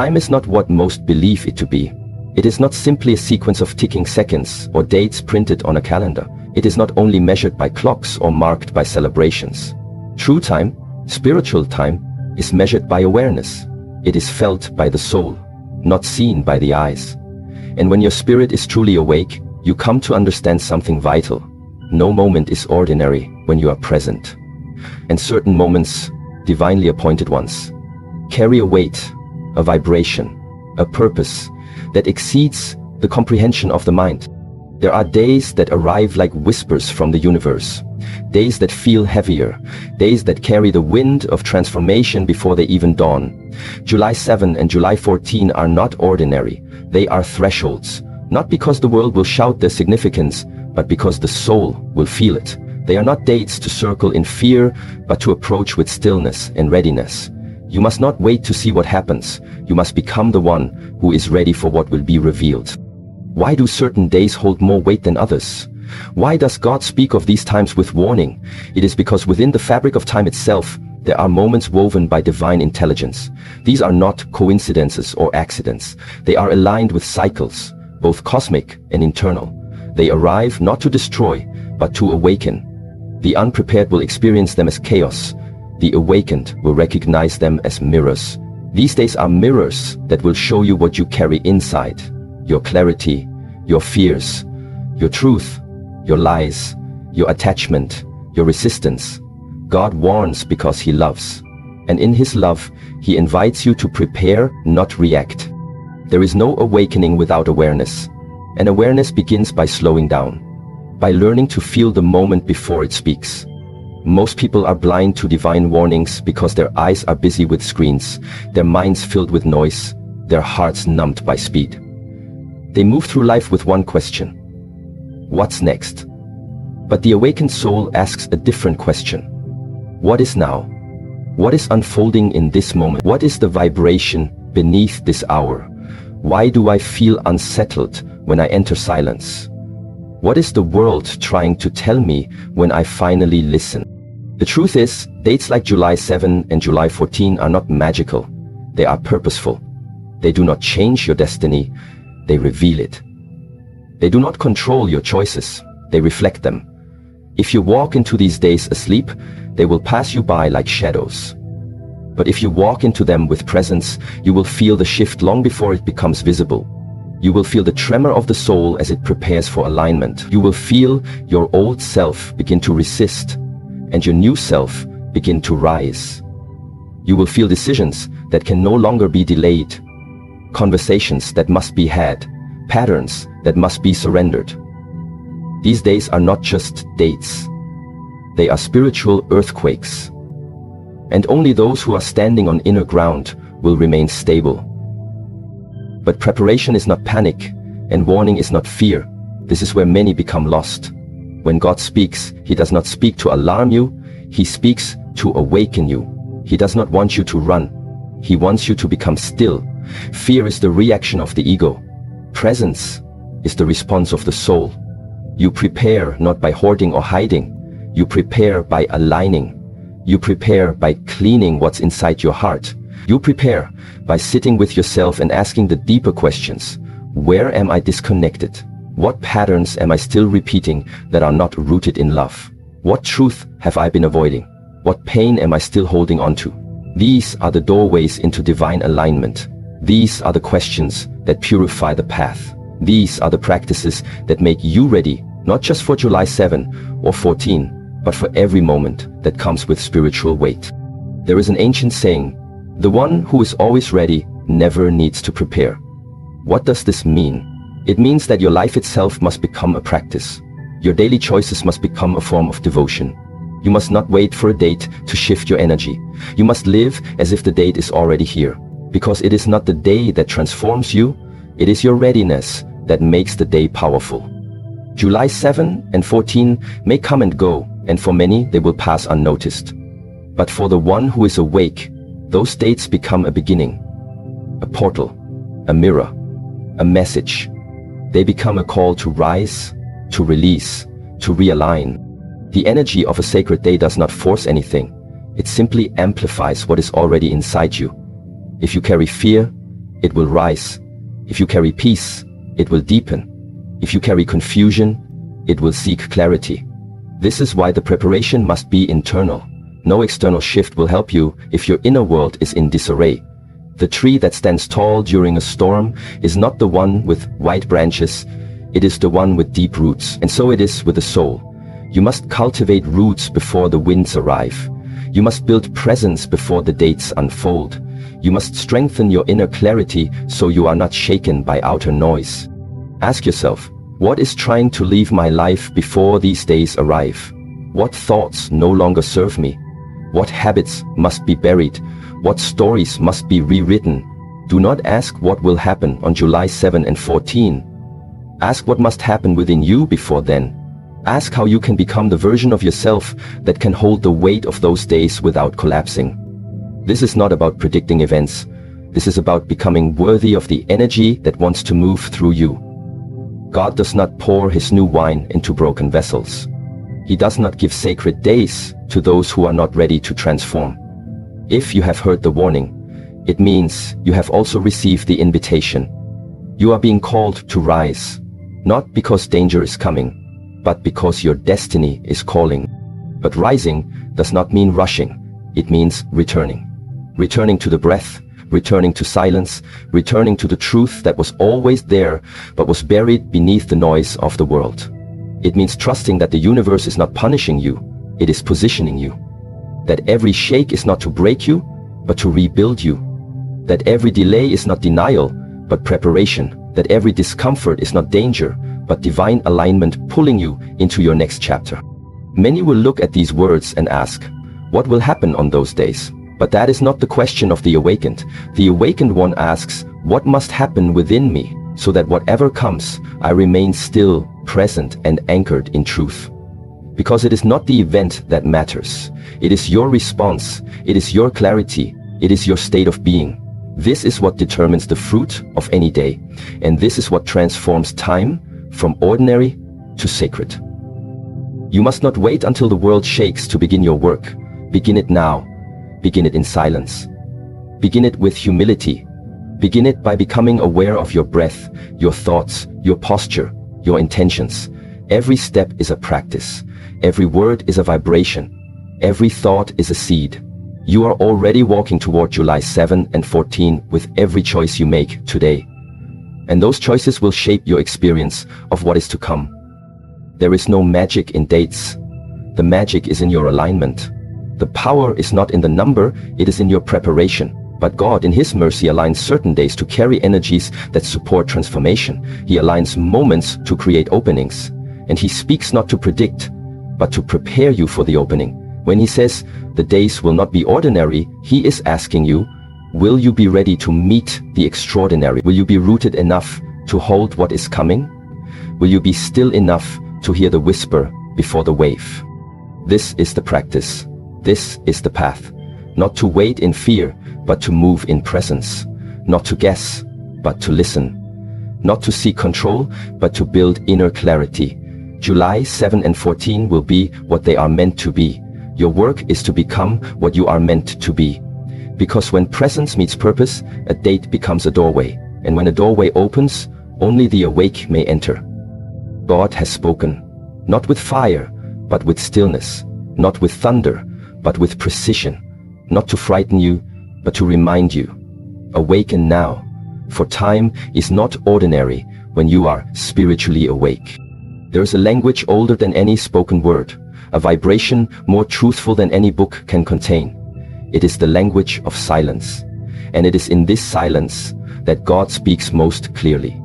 Time is not what most believe it to be. It is not simply a sequence of ticking seconds or dates printed on a calendar. It is not only measured by clocks or marked by celebrations. True time, spiritual time, is measured by awareness. It is felt by the soul, not seen by the eyes. And when your spirit is truly awake, you come to understand something vital. No moment is ordinary when you are present. And certain moments, divinely appointed ones, carry a weight, a vibration, a purpose that exceeds the comprehension of the mind. There are days that arrive like whispers from the universe, days that feel heavier, days that carry the wind of transformation before they even dawn. July 7 and July 14 are not ordinary. They are thresholds, not because the world will shout their significance, but because the soul will feel it. They are not dates to circle in fear, but to approach with stillness and readiness. You must not wait to see what happens. You must become the one who is ready for what will be revealed. Why do certain days hold more weight than others? Why does God speak of these times with warning? It is because within the fabric of time itself, there are moments woven by divine intelligence. These are not coincidences or accidents. They are aligned with cycles, both cosmic and internal. They arrive not to destroy, but to awaken. The unprepared will experience them as chaos. The awakened will recognize them as mirrors. These days are mirrors that will show you what you carry inside. Your clarity, your fears, your truth, your lies, your attachment, your resistance. God warns because He loves. And in His love, He invites you to prepare, not react. There is no awakening without awareness. And awareness begins by slowing down, by learning to feel the moment before it speaks. Most people are blind to divine warnings because their eyes are busy with screens, their minds filled with noise, their hearts numbed by speed. They move through life with one question: what's next? But the awakened soul asks a different question. What is now? What is unfolding in this moment? What is the vibration beneath this hour? Why do I feel unsettled when I enter silence? What is the world trying to tell me when I finally listen? The truth is, dates like July 7 and July 14 are not magical. They are purposeful. They do not change your destiny. They reveal it. They do not control your choices. They reflect them. If you walk into these days asleep, they will pass you by like shadows. But if you walk into them with presence, you will feel the shift long before it becomes visible. You will feel the tremor of the soul as it prepares for alignment. You will feel your old self begin to resist, and your new self begin to rise. You will feel decisions that can no longer be delayed, conversations that must be had, patterns that must be surrendered. These days are not just dates. They are spiritual earthquakes. And only those who are standing on inner ground will remain stable. But preparation is not panic, and warning is not fear. This is where many become lost. When God speaks, He does not speak to alarm you. He speaks to awaken you. He does not want you to run. He wants you to become still. Fear is the reaction of the ego. Presence is the response of the soul. You prepare not by hoarding or hiding. You prepare by aligning. You prepare by cleaning what's inside your heart. You prepare by sitting with yourself and asking the deeper questions. Where am I disconnected? What patterns am I still repeating that are not rooted in love? What truth have I been avoiding? What pain am I still holding on to? These are the doorways into divine alignment. These are the questions that purify the path. These are the practices that make you ready, not just for July 7 or 14, but for every moment that comes with spiritual weight. There is an ancient saying, "The one who is always ready never needs to prepare." What does this mean? It means that your life itself must become a practice. Your daily choices must become a form of devotion. You must not wait for a date to shift your energy. You must live as if the date is already here. Because it is not the day that transforms you, it is your readiness that makes the day powerful. July 7 and 14 may come and go, and for many they will pass unnoticed. But for the one who is awake, those dates become a beginning, a portal, a mirror, a message. They become a call to rise, to release, to realign. The energy of a sacred day does not force anything. It simply amplifies what is already inside you. If you carry fear, it will rise. If you carry peace, it will deepen. If you carry confusion, it will seek clarity. This is why the preparation must be internal. No external shift will help you if your inner world is in disarray. The tree that stands tall during a storm is not the one with wide branches, it is the one with deep roots. And so it is with the soul. You must cultivate roots before the winds arrive. You must build presence before the dates unfold. You must strengthen your inner clarity so you are not shaken by outer noise. Ask yourself, what is trying to leave my life before these days arrive? What thoughts no longer serve me? What habits must be buried? What stories must be rewritten? Do not ask what will happen on July 7 and 14. Ask what must happen within you before then. Ask how you can become the version of yourself that can hold the weight of those days without collapsing. This is not about predicting events. This is about becoming worthy of the energy that wants to move through you. God does not pour his new wine into broken vessels. He does not give sacred days to those who are not ready to transform. If you have heard the warning, it means you have also received the invitation. You are being called to rise, not because danger is coming, but because your destiny is calling. But rising does not mean rushing. It means returning. Returning to the breath, returning to silence, returning to the truth that was always there, but was buried beneath the noise of the world. It means trusting that the universe is not punishing you, it is positioning you. That every shake is not to break you, but to rebuild you. That every delay is not denial, but preparation. That every discomfort is not danger, but divine alignment pulling you into your next chapter. Many will look at these words and ask, what will happen on those days? But that is not the question of the awakened. The awakened one asks, what must happen within me so that whatever comes, I remain still, present and anchored in truth? Because it is not the event that matters. It is your response. It is your clarity. It is your state of being. This is what determines the fruit of any day. And this is what transforms time from ordinary to sacred. You must not wait until the world shakes to begin your work. Begin it now. Begin it in silence. Begin it with humility. Begin it by becoming aware of your breath, your thoughts, your posture, your intentions. Every step is a practice. Every word is a vibration. Every thought is a seed. You are already walking toward July 7 and 14 with every choice you make today. And those choices will shape your experience of what is to come. There is no magic in dates. The magic is in your alignment. The power is not in the number, it is in your preparation. But God in His mercy aligns certain days to carry energies that support transformation. He aligns moments to create openings. And He speaks not to predict, but to prepare you for the opening. When He says, the days will not be ordinary, He is asking you, will you be ready to meet the extraordinary? Will you be rooted enough to hold what is coming? Will you be still enough to hear the whisper before the wave? This is the practice. This is the path. Not to wait in fear, but to move in presence. Not to guess, but to listen. Not to seek control, but to build inner clarity. July 7 and 14 will be what they are meant to be. Your work is to become what you are meant to be. Because when presence meets purpose, a date becomes a doorway. And when a doorway opens, only the awake may enter. God has spoken, not with fire, but with stillness. Not with thunder, but with precision. Not to frighten you, but to remind you. Awaken now, for time is not ordinary when you are spiritually awake. There is a language older than any spoken word, a vibration more truthful than any book can contain. It is the language of silence, and it is in this silence that God speaks most clearly.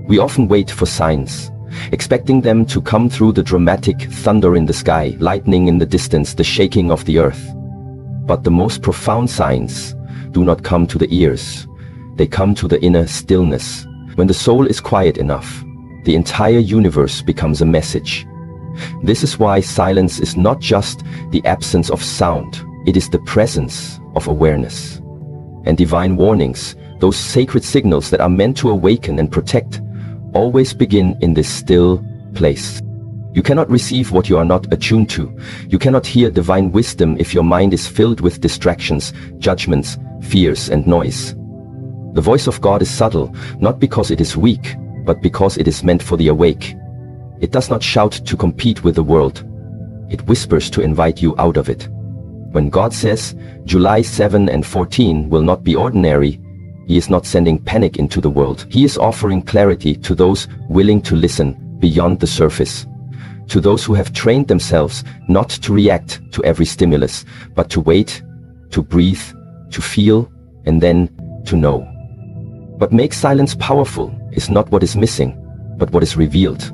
We often wait for signs, expecting them to come through the dramatic thunder in the sky, lightning in the distance, the shaking of the earth. But the most profound signs do not come to the ears. They come to the inner stillness. When the soul is quiet enough, the entire universe becomes a message. This is why silence is not just the absence of sound. It is the presence of awareness. And divine warnings, those sacred signals that are meant to awaken and protect, always begin in this still place. You cannot receive what you are not attuned to. You cannot hear divine wisdom if your mind is filled with distractions, judgments, fears, and noise. The voice of God is subtle, not because it is weak, but because it is meant for the awake. It does not shout to compete with the world. It whispers to invite you out of it. When God says, July 7 and 14 will not be ordinary, He is not sending panic into the world. He is offering clarity to those willing to listen beyond the surface. To those who have trained themselves not to react to every stimulus, but to wait, to breathe, to feel, and then to know. What makes silence powerful is not what is missing, but what is revealed.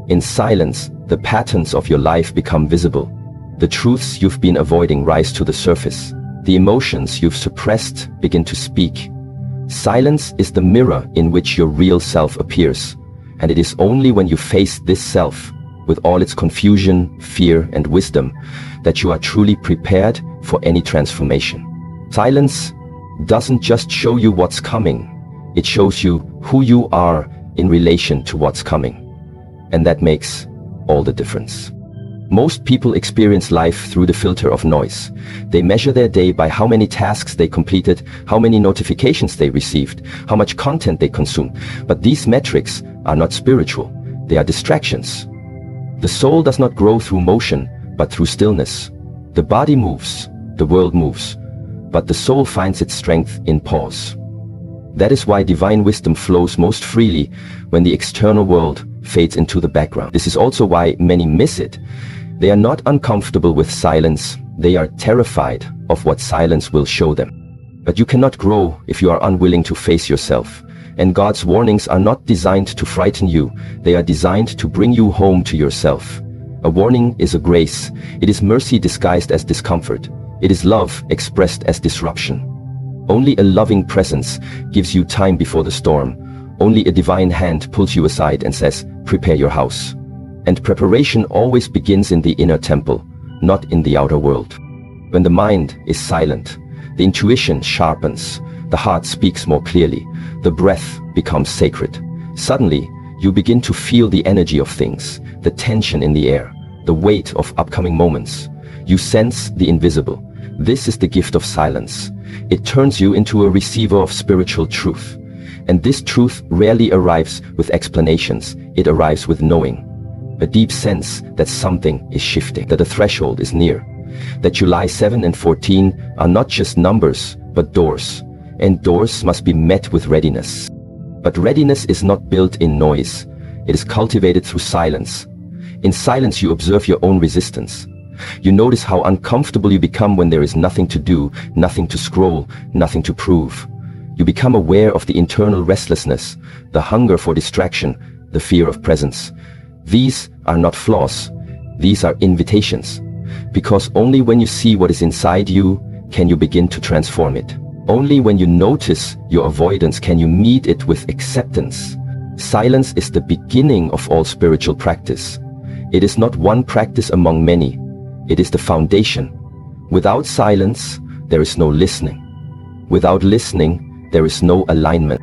In silence, the patterns of your life become visible. The truths you've been avoiding rise to the surface. The emotions you've suppressed begin to speak. Silence is the mirror in which your real self appears, and it is only when you face this self, with all its confusion, fear, and wisdom, that you are truly prepared for any transformation. Silence doesn't just show you what's coming, it shows you who you are in relation to what's coming. And that makes all the difference. Most people experience life through the filter of noise. They measure their day by how many tasks they completed, how many notifications they received, how much content they consume. But these metrics are not spiritual. They are distractions. The soul does not grow through motion, but through stillness. The body moves, the world moves, but the soul finds its strength in pause. That is why divine wisdom flows most freely when the external world fades into the background. This is also why many miss it. They are not uncomfortable with silence, they are terrified of what silence will show them. But you cannot grow if you are unwilling to face yourself. And God's warnings are not designed to frighten you, they are designed to bring you home to yourself. A warning is a grace. It is mercy disguised as discomfort. It is love expressed as disruption. Only a loving presence gives you time before the storm. Only a divine hand pulls you aside and says, prepare your house. And preparation always begins in the inner temple, not in the outer world. When the mind is silent, the intuition sharpens, the heart speaks more clearly, the breath becomes sacred. Suddenly, you begin to feel the energy of things, the tension in the air, the weight of upcoming moments. You sense the invisible. This is the gift of silence. It turns you into a receiver of spiritual truth. And this truth rarely arrives with explanations, it arrives with knowing. A deep sense that something is shifting, that a threshold is near. That July 7 and 14 are not just numbers, but doors. And doors must be met with readiness. But readiness is not built in noise. It is cultivated through silence. In silence you observe your own resistance. You notice how uncomfortable you become when there is nothing to do, nothing to scroll, nothing to prove. You become aware of the internal restlessness, the hunger for distraction, the fear of presence. These are not flaws. These are invitations. Because only when you see what is inside you, can you begin to transform it. Only when you notice your avoidance can you meet it with acceptance. Silence is the beginning of all spiritual practice. It is not one practice among many. It is the foundation. Without silence, there is no listening. Without listening, there is no alignment.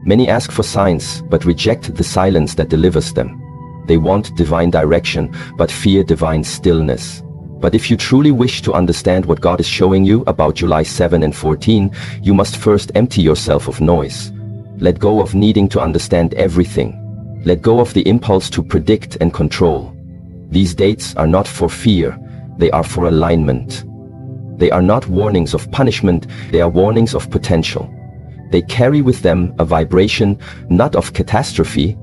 Many ask for signs, but reject the silence that delivers them. They want divine direction, but fear divine stillness. But if you truly wish to understand what God is showing you about July 7 and 14, you must first empty yourself of noise. Let go of needing to understand everything. Let go of the impulse to predict and control. These dates are not for fear, they are for alignment. They are not warnings of punishment, they are warnings of potential. They carry with them a vibration not of catastrophe,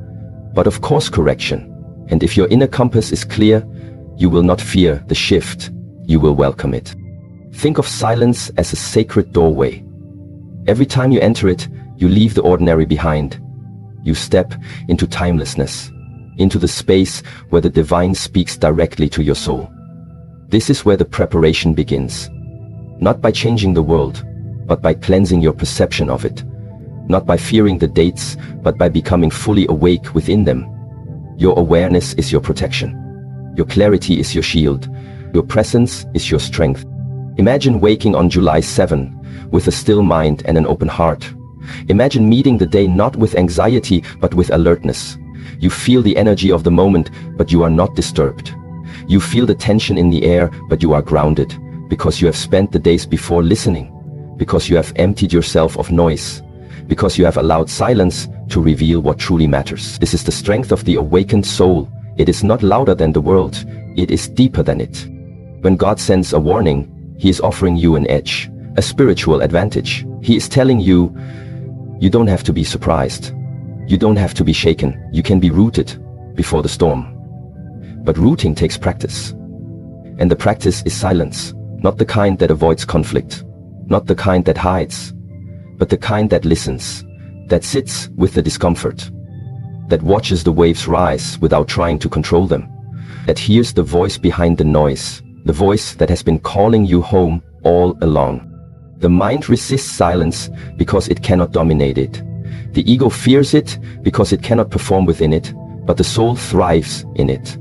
but of course correction. And if your inner compass is clear, you will not fear the shift, you will welcome it. Think of silence as a sacred doorway. Every time you enter it, you leave the ordinary behind. You step into timelessness, into the space where the divine speaks directly to your soul. This is where the preparation begins. Not by changing the world, but by cleansing your perception of it. Not by fearing the dates, but by becoming fully awake within them. Your awareness is your protection. Your clarity is your shield. Your presence is your strength. Imagine waking on July 7 with a still mind and an open heart. Imagine meeting the day not with anxiety, but with alertness. You feel the energy of the moment, but you are not disturbed. You feel the tension in the air, but you are grounded, because you have spent the days before listening, because you have emptied yourself of noise, because you have allowed silence to reveal what truly matters. This is the strength of the awakened soul. It is not louder than the world, it is deeper than it. When God sends a warning, He is offering you an edge, a spiritual advantage. He is telling you, you don't have to be surprised. You don't have to be shaken. You can be rooted before the storm. But rooting takes practice. And the practice is silence, not the kind that avoids conflict, not the kind that hides, but the kind that listens, that sits with the discomfort, that watches the waves rise without trying to control them, that hears the voice behind the noise, the voice that has been calling you home all along. The mind resists silence because it cannot dominate it. The ego fears it because it cannot perform within it, but the soul thrives in it.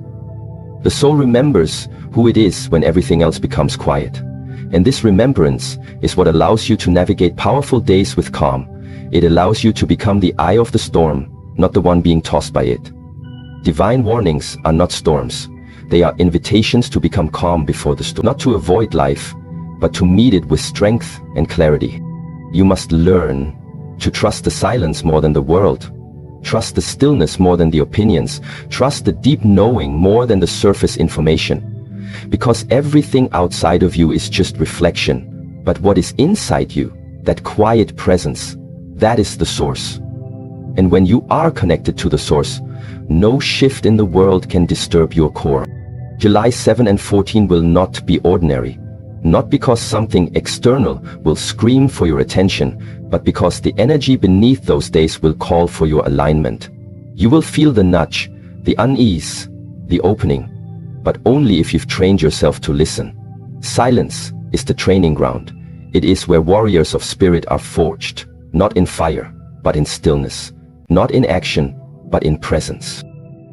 The soul remembers who it is when everything else becomes quiet. And this remembrance is what allows you to navigate powerful days with calm. It allows you to become the eye of the storm, not the one being tossed by it. Divine warnings are not storms. They are invitations to become calm before the storm, not to avoid life, but to meet it with strength and clarity. You must learn to trust the silence more than the world. Trust the stillness more than the opinions. Trust the deep knowing more than the surface information. Because everything outside of you is just reflection. But what is inside you, that quiet presence, that is the source. And when you are connected to the source, no shift in the world can disturb your core. July 7 and 14 will not be ordinary. Not because something external will scream for your attention, but because the energy beneath those days will call for your alignment. You will feel the nudge, the unease, the opening, but only if you've trained yourself to listen. Silence is the training ground. It is where warriors of spirit are forged, not in fire, but in stillness, not in action, but in presence.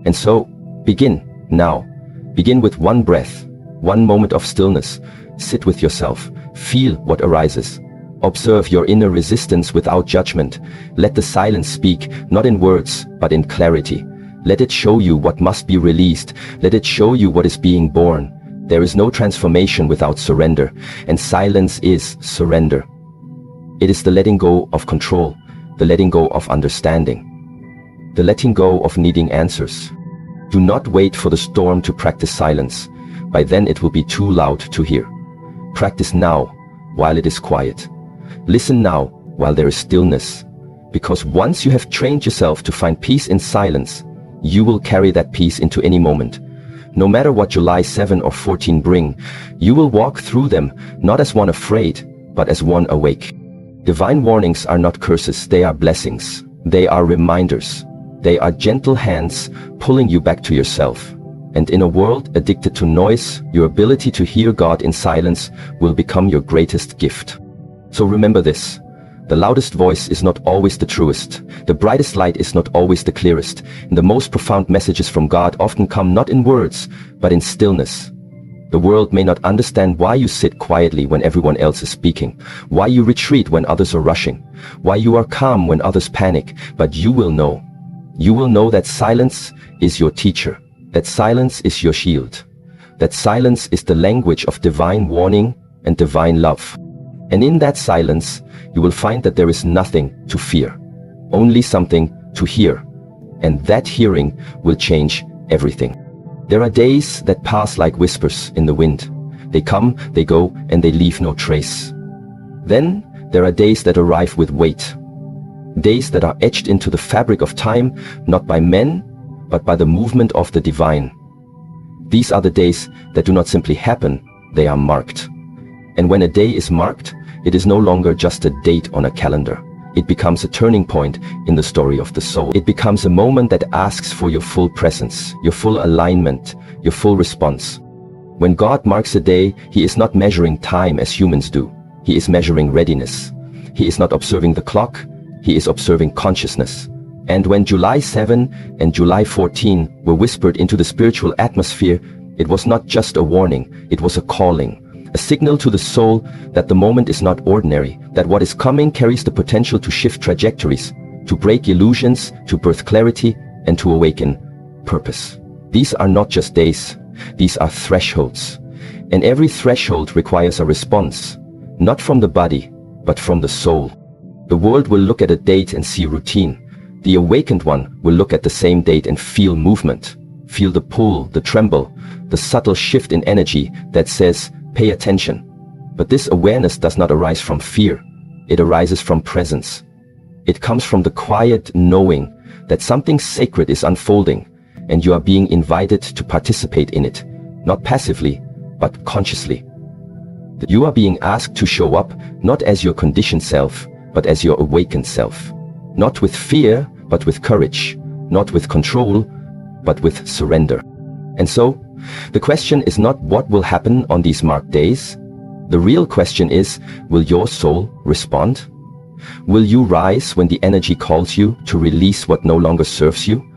And so, begin now. Begin with one breath, one moment of stillness. Sit with yourself, feel what arises. Observe your inner resistance without judgment. Let the silence speak, not in words, but in clarity. Let it show you what must be released. Let it show you what is being born. There is no transformation without surrender, and silence is surrender. It is the letting go of control, the letting go of understanding, the letting go of needing answers. Do not wait for the storm to practice silence. By then it will be too loud to hear. Practice now, while it is quiet. Listen now, while there is stillness. Because once you have trained yourself to find peace in silence, you will carry that peace into any moment. No matter what July 7 or 14 bring, you will walk through them, not as one afraid, but as one awake. Divine warnings are not curses, they are blessings. They are reminders. They are gentle hands pulling you back to yourself. And in a world addicted to noise, your ability to hear God in silence will become your greatest gift. So remember this. The loudest voice is not always the truest. The brightest light is not always the clearest. And the most profound messages from God often come not in words, but in stillness. The world may not understand why you sit quietly when everyone else is speaking, why you retreat when others are rushing, why you are calm when others panic, but you will know. You will know that silence is your teacher. That silence is your shield. That silence is the language of divine warning and divine love. And in that silence, you will find that there is nothing to fear, only something to hear. And that hearing will change everything. There are days that pass like whispers in the wind. They come, they go, and they leave no trace. Then there are days that arrive with weight. Days that are etched into the fabric of time, not by men, but by the movement of the divine. These are the days that do not simply happen, they are marked. And when a day is marked, it is no longer just a date on a calendar. It becomes a turning point in the story of the soul. It becomes a moment that asks for your full presence, your full alignment, your full response. When God marks a day, He is not measuring time as humans do. He is measuring readiness. He is not observing the clock, He is observing consciousness. And when July 7 and July 14 were whispered into the spiritual atmosphere, it was not just a warning, it was a calling, a signal to the soul that the moment is not ordinary, that what is coming carries the potential to shift trajectories, to break illusions, to birth clarity, and to awaken purpose. These are not just days, these are thresholds. And every threshold requires a response, not from the body, but from the soul. The world will look at a date and see routine. The awakened one will look at the same date and feel movement, feel the pull, the tremble, the subtle shift in energy that says, pay attention. But this awareness does not arise from fear. It arises from presence. It comes from the quiet knowing that something sacred is unfolding, and you are being invited to participate in it, not passively, but consciously. You are being asked to show up not as your conditioned self, but as your awakened self. Not with fear, but with courage. Not with control, but with surrender. And so, the question is not what will happen on these marked days. The real question is, will your soul respond? Will you rise when the energy calls you to release what no longer serves you?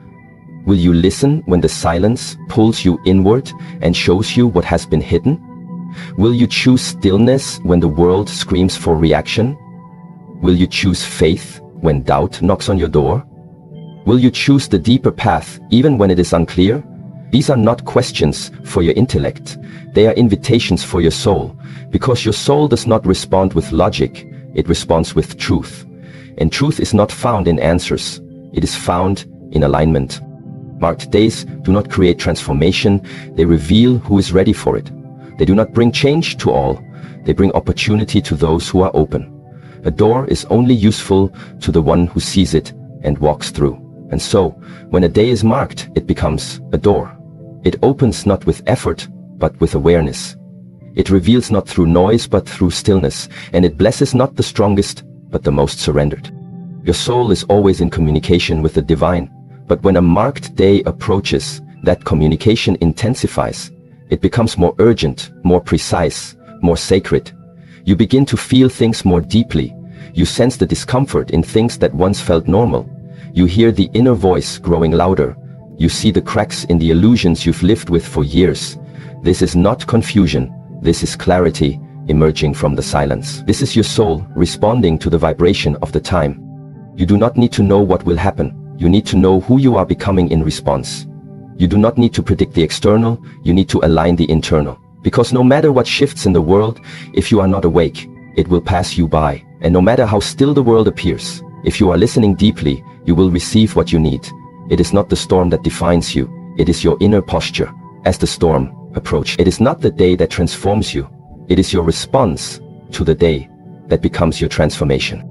Will you listen when the silence pulls you inward and shows you what has been hidden? Will you choose stillness when the world screams for reaction? Will you choose faith when doubt knocks on your door? Will you choose the deeper path even when it is unclear? These are not questions for your intellect. They are invitations for your soul, because your soul does not respond with logic, it responds with truth. And truth is not found in answers, it is found in alignment. Marked days do not create transformation, they reveal who is ready for it. They do not bring change to all, they bring opportunity to those who are open. A door is only useful to the one who sees it and walks through. And so, when a day is marked, it becomes a door. It opens not with effort, but with awareness. It reveals not through noise, but through stillness, and it blesses not the strongest, but the most surrendered. Your soul is always in communication with the divine, but when a marked day approaches, that communication intensifies. It becomes more urgent, more precise, more sacred. You begin to feel things more deeply. You sense the discomfort in things that once felt normal. You hear the inner voice growing louder. You see the cracks in the illusions you've lived with for years. This is not confusion. This is clarity emerging from the silence. This is your soul responding to the vibration of the time. You do not need to know what will happen. You need to know who you are becoming in response. You do not need to predict the external. You need to align the internal. Because no matter what shifts in the world, if you are not awake, it will pass you by. And no matter how still the world appears, if you are listening deeply, you will receive what you need. It is not the storm that defines you. It is your inner posture. As the storm approaches, it is not the day that transforms you. It is your response to the day that becomes your transformation.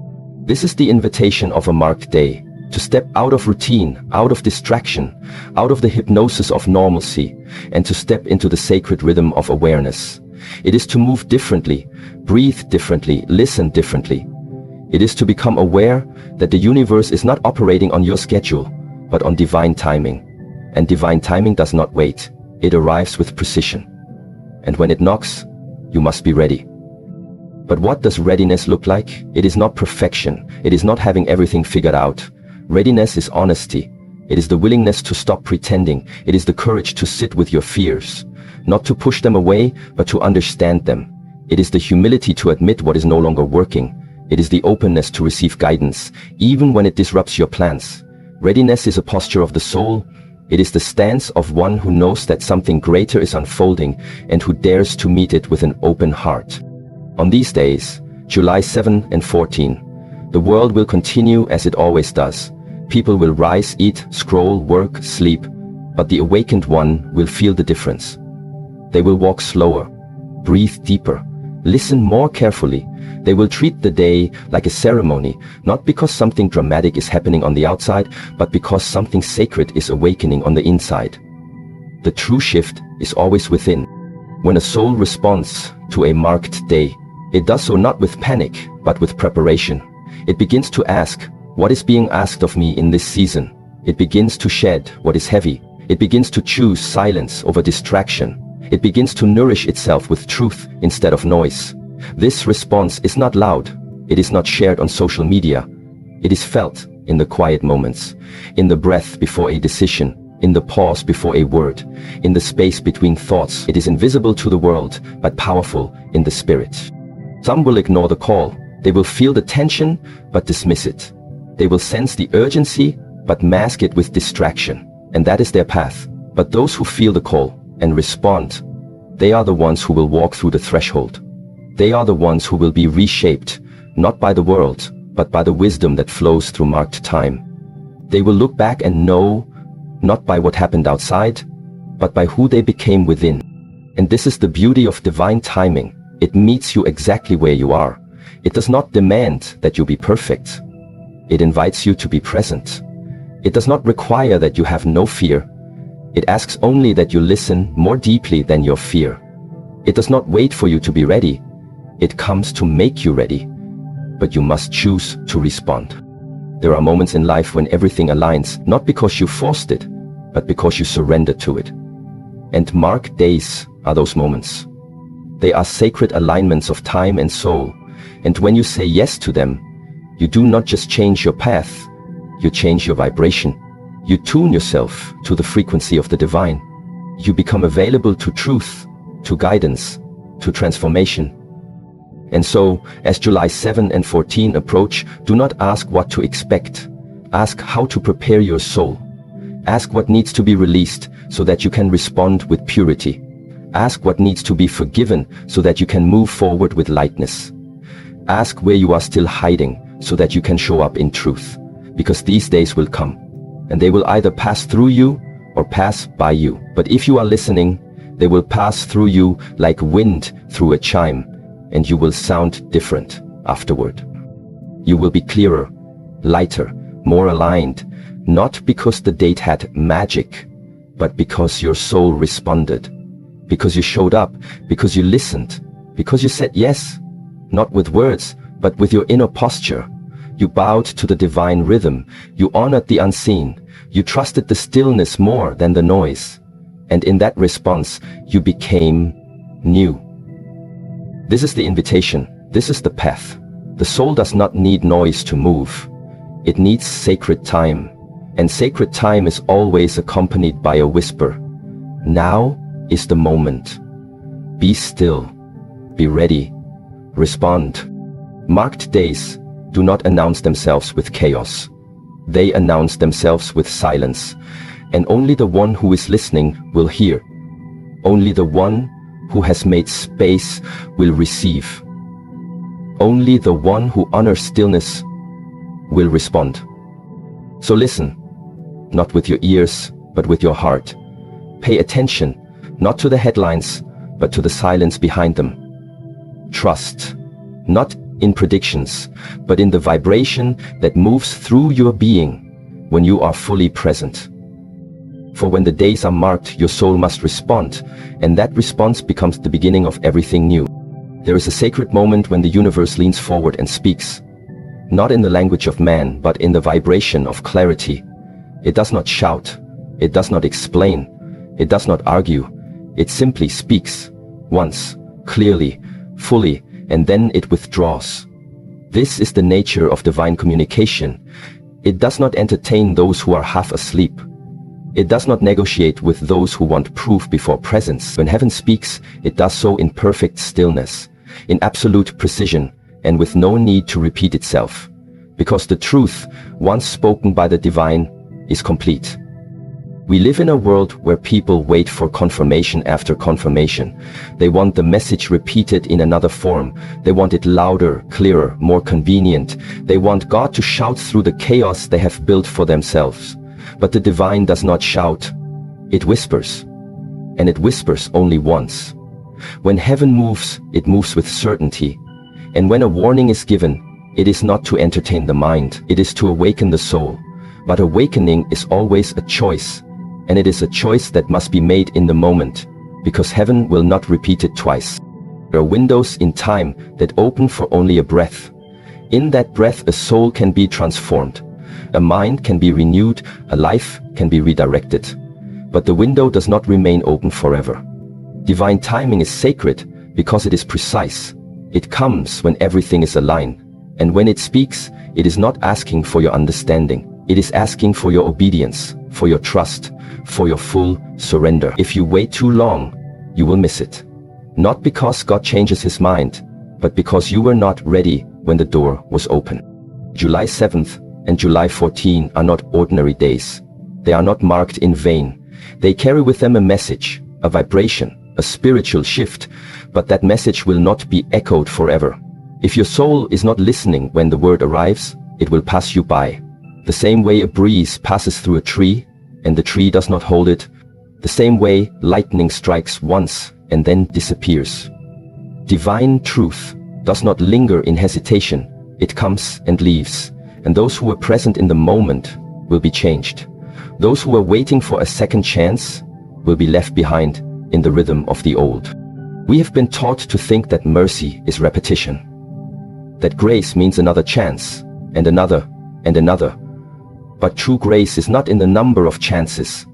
This is the invitation of a marked day, to step out of routine, out of distraction, out of the hypnosis of normalcy, and to step into the sacred rhythm of awareness. It is to move differently, breathe differently, listen differently. It is to become aware that the universe is not operating on your schedule, but on divine timing. And divine timing does not wait. It arrives with precision. And when it knocks, you must be ready. But what does readiness look like? It is not perfection. It is not having everything figured out. Readiness is honesty. It is the willingness to stop pretending. It is the courage to sit with your fears, not to push them away, but to understand them. It is the humility to admit what is no longer working. It is the openness to receive guidance, even when it disrupts your plans. Readiness is a posture of the soul. It is the stance of one who knows that something greater is unfolding and who dares to meet it with an open heart. On these days, July 7 and 14, the world will continue as it always does. People will rise, eat, scroll, work, sleep, but the awakened one will feel the difference. They will walk slower, breathe deeper, listen more carefully. They will treat the day like a ceremony, not because something dramatic is happening on the outside, but because something sacred is awakening on the inside. The true shift is always within. When a soul responds to a marked day, it does so not with panic, but with preparation. It begins to ask, what is being asked of me in this season? It begins to shed what is heavy. It begins to choose silence over distraction. It begins to nourish itself with truth instead of noise. This response is not loud. It is not shared on social media. It is felt in the quiet moments, in the breath before a decision, in the pause before a word, in the space between thoughts. It is invisible to the world, but powerful in the spirit. Some will ignore the call. They will feel the tension, but dismiss it. They will sense the urgency, but mask it with distraction. And that is their path. But those who feel the call and respond, they are the ones who will walk through the threshold. They are the ones who will be reshaped, not by the world, but by the wisdom that flows through marked time. They will look back and know, not by what happened outside, but by who they became within. And this is the beauty of divine timing. It meets you exactly where you are. It does not demand that you be perfect. It invites you to be present. It does not require that you have no fear. It asks only that you listen more deeply than your fear. It does not wait for you to be ready. It comes to make you ready. But you must choose to respond. There are moments in life when everything aligns, not because you forced it, but because you surrendered to it. And marked days are those moments. They are sacred alignments of time and soul. And when you say yes to them, you do not just change your path, you change your vibration. You tune yourself to the frequency of the divine. You become available to truth, to guidance, to transformation. And so, as July 7 and 14 approach, do not ask what to expect. Ask how to prepare your soul. Ask what needs to be released so that you can respond with purity. Ask what needs to be forgiven so that you can move forward with lightness. Ask where you are still hiding so that you can show up in truth. Because these days will come, and they will either pass through you or pass by you. But if you are listening, they will pass through you like wind through a chime, and you will sound different afterward. You will be clearer, lighter, more aligned, not because the date had magic, but because your soul responded, because you showed up, because you listened, because you said yes, not with words, but with your inner posture. You bowed to the divine rhythm, you honored the unseen, you trusted the stillness more than the noise, and in that response, you became new. This is the invitation, this is the path. The soul does not need noise to move. It needs sacred time, and sacred time is always accompanied by a whisper. Now is the moment. Be still, be ready, respond. Marked days do not announce themselves with chaos. They announce themselves with silence, and only the one who is listening will hear. Only the one who has made space will receive. Only the one who honors stillness will respond. So listen, not with your ears, but with your heart. Pay attention, not to the headlines, but to the silence behind them. Trust, not in predictions, but in the vibration that moves through your being when you are fully present. For when the days are marked, your soul must respond, and that response becomes the beginning of everything new. There is a sacred moment when the universe leans forward and speaks, not in the language of man, but in the vibration of clarity. It does not shout, it does not explain, it does not argue, it simply speaks, once, clearly, fully, and then it withdraws. This is the nature of divine communication. It does not entertain those who are half asleep. It does not negotiate with those who want proof before presence. When heaven speaks, it does so in perfect stillness, in absolute precision, and with no need to repeat itself. Because the truth, once spoken by the divine, is complete. We live in a world where people wait for confirmation after confirmation. They want the message repeated in another form. They want it louder, clearer, more convenient. They want God to shout through the chaos they have built for themselves. But the divine does not shout. It whispers. And it whispers only once. When heaven moves, it moves with certainty. And when a warning is given, it is not to entertain the mind, it is to awaken the soul. But awakening is always a choice. And it is a choice that must be made in the moment, because heaven will not repeat it twice. There are windows in time that open for only a breath. In that breath, a soul can be transformed. A mind can be renewed, a life can be redirected. But the window does not remain open forever. Divine timing is sacred because it is precise. It comes when everything is aligned. And when it speaks, it is not asking for your understanding. It is asking for your obedience, for your trust, for your full surrender. If you wait too long, you will miss it. Not because God changes his mind, but because you were not ready when the door was open. July 7th and July 14 are not ordinary days. They are not marked in vain. They carry with them a message, a vibration, a spiritual shift, but that message will not be echoed forever. If your soul is not listening when the word arrives, it will pass you by. The same way a breeze passes through a tree, and the tree does not hold it, the same way lightning strikes once and then disappears. Divine truth does not linger in hesitation. It comes and leaves, and those who were present in the moment will be changed. Those who were waiting for a second chance will be left behind in the rhythm of the old. We have been taught to think that mercy is repetition, that grace means another chance, and another, and another. But true grace is not in the number of chances.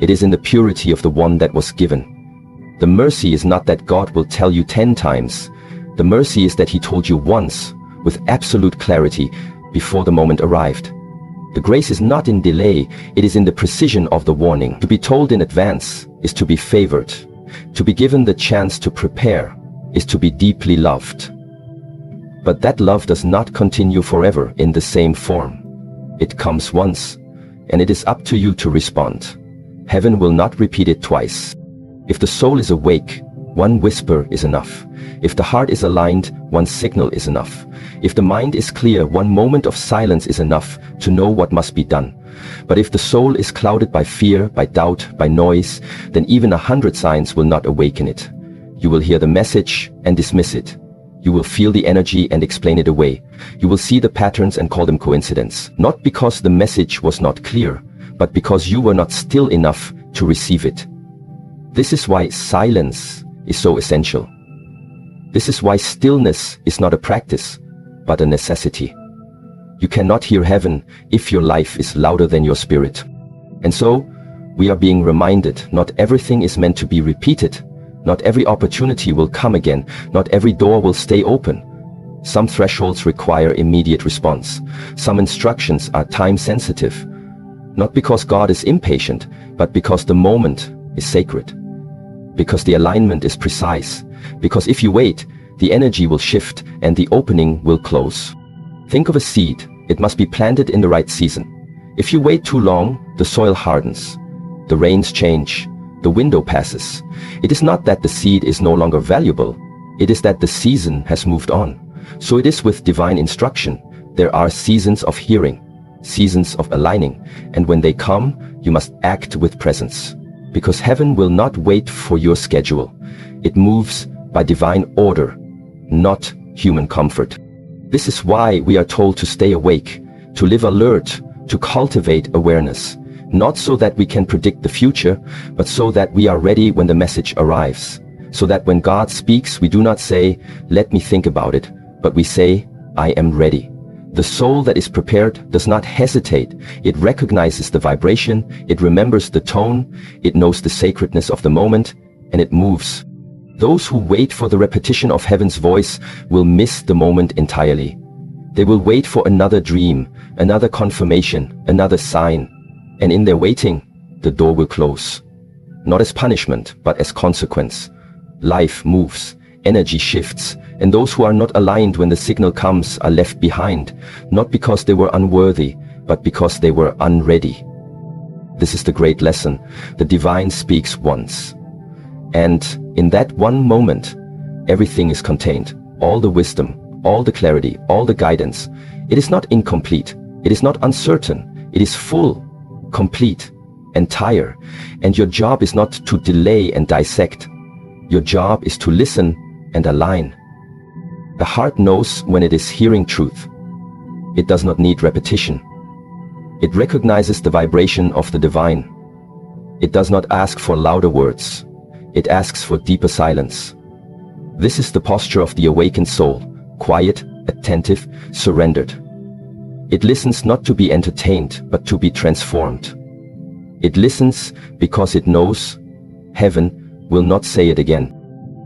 It is in the purity of the one that was given. The mercy is not that God will tell you 10 times. The mercy is that He told you once, with absolute clarity, before the moment arrived. The grace is not in delay, it is in the precision of the warning. To be told in advance is to be favored. To be given the chance to prepare is to be deeply loved. But that love does not continue forever in the same form. It comes once, and it is up to you to respond. Heaven will not repeat it twice. If the soul is awake, one whisper is enough. If the heart is aligned, one signal is enough. If the mind is clear, one moment of silence is enough to know what must be done. But if the soul is clouded by fear, by doubt, by noise, then even 100 signs will not awaken it. You will hear the message and dismiss it. You will feel the energy and explain it away. You will see the patterns and call them coincidence. Not because the message was not clear, but because you were not still enough to receive it. This is why silence is so essential. This is why stillness is not a practice, but a necessity. You cannot hear heaven if your life is louder than your spirit. And so, we are being reminded, not everything is meant to be repeated. Not every opportunity will come again. Not every door will stay open. Some thresholds require immediate response. Some instructions are time sensitive. Not because God is impatient, but because the moment is sacred. Because the alignment is precise. Because if you wait, the energy will shift and the opening will close. Think of a seed. It must be planted in the right season. If you wait too long, the soil hardens. The rains change. The window passes. It is not that the seed is no longer valuable. It is that the season has moved on. So it is with divine instruction. There are seasons of hearing, seasons of aligning, and when they come, you must act with presence. Because heaven will not wait for your schedule. It moves by divine order, not human comfort. This is why we are told to stay awake, to live alert, to cultivate awareness. Not so that we can predict the future, but so that we are ready when the message arrives. So that when God speaks, we do not say, "Let me think about it," but we say, "I am ready." The soul that is prepared does not hesitate. It recognizes the vibration, it remembers the tone, it knows the sacredness of the moment, and it moves. Those who wait for the repetition of heaven's voice will miss the moment entirely. They will wait for another dream, another confirmation, another sign. And in their waiting, the door will close. Not as punishment, but as consequence. Life moves, energy shifts, and those who are not aligned when the signal comes are left behind, not because they were unworthy, but because they were unready. This is the great lesson. The divine speaks once. And in that one moment, everything is contained. All the wisdom, all the clarity, all the guidance. It is not incomplete. It is not uncertain. It is full, complete, entire. And your job is not to delay and dissect. Your job is to listen and align. The heart knows when it is hearing truth. It does not need repetition. It recognizes the vibration of the divine. It does not ask for louder words. It asks for deeper silence. This is the posture of the awakened soul, quiet, attentive, surrendered. It listens not to be entertained, but to be transformed. It listens because it knows heaven will not say it again.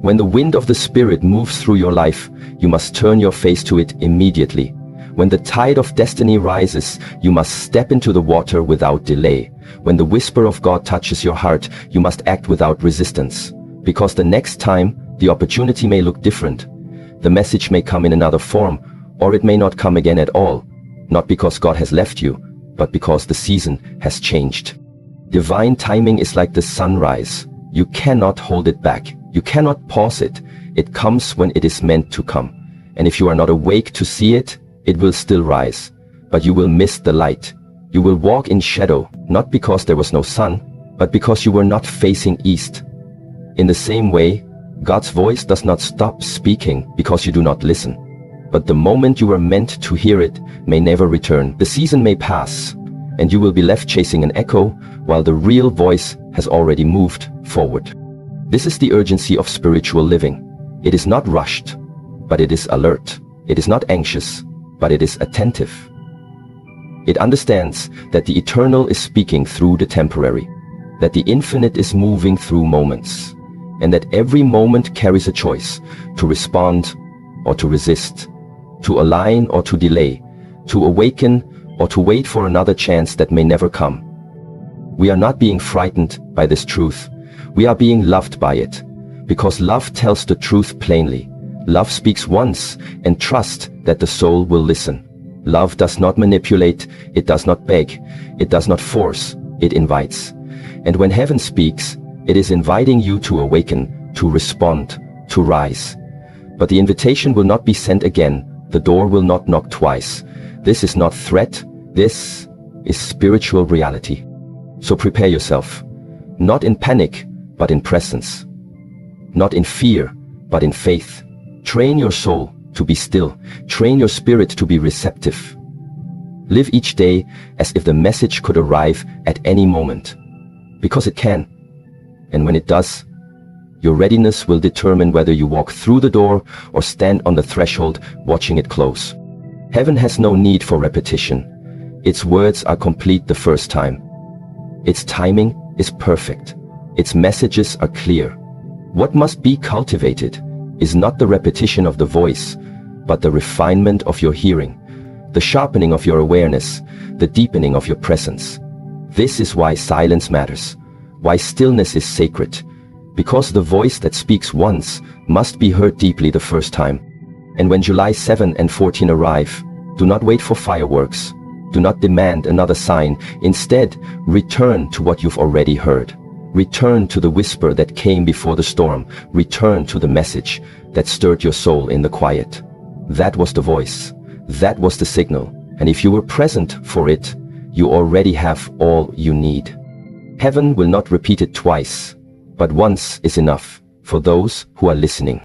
When the wind of the Spirit moves through your life, you must turn your face to it immediately. When the tide of destiny rises, you must step into the water without delay. When the whisper of God touches your heart, you must act without resistance. Because the next time, the opportunity may look different. The message may come in another form, or it may not come again at all. Not because God has left you, but because the season has changed. Divine timing is like the sunrise. You cannot hold it back. You cannot pause it. It comes when it is meant to come. And if you are not awake to see it, it will still rise. But you will miss the light. You will walk in shadow, not because there was no sun, but because you were not facing east. In the same way, God's voice does not stop speaking because you do not listen. But the moment you were meant to hear it may never return. The season may pass, and you will be left chasing an echo while the real voice has already moved forward. This is the urgency of spiritual living. It is not rushed, but it is alert. It is not anxious, but it is attentive. It understands that the eternal is speaking through the temporary, that the infinite is moving through moments, and that every moment carries a choice to respond or to resist, to align or to delay, to awaken or to wait for another chance that may never come. We are not being frightened by this truth. We are being loved by it, because love tells the truth plainly. Love speaks once and trusts that the soul will listen. Love does not manipulate, it does not beg, it does not force, it invites. And when heaven speaks, it is inviting you to awaken, to respond, to rise. But the invitation will not be sent again. The door will not knock twice. This is not threat, this is spiritual reality. So prepare yourself, not in panic, but in presence. Not in fear, but in faith. Train your soul to be still. Train your spirit to be receptive. Live each day as if the message could arrive at any moment. Because it can. And when it does, your readiness will determine whether you walk through the door or stand on the threshold watching it close. Heaven has no need for repetition. Its words are complete the first time. Its timing is perfect. Its messages are clear. What must be cultivated is not the repetition of the voice, but the refinement of your hearing, the sharpening of your awareness, the deepening of your presence. This is why silence matters, why stillness is sacred, because the voice that speaks once must be heard deeply the first time. And when July 7 and 14 arrive, do not wait for fireworks. Do not demand another sign. Instead, return to what you've already heard. Return to the whisper that came before the storm. Return to the message that stirred your soul in the quiet. That was the voice. That was the signal. And if you were present for it, you already have all you need. Heaven will not repeat it twice, but once is enough for those who are listening.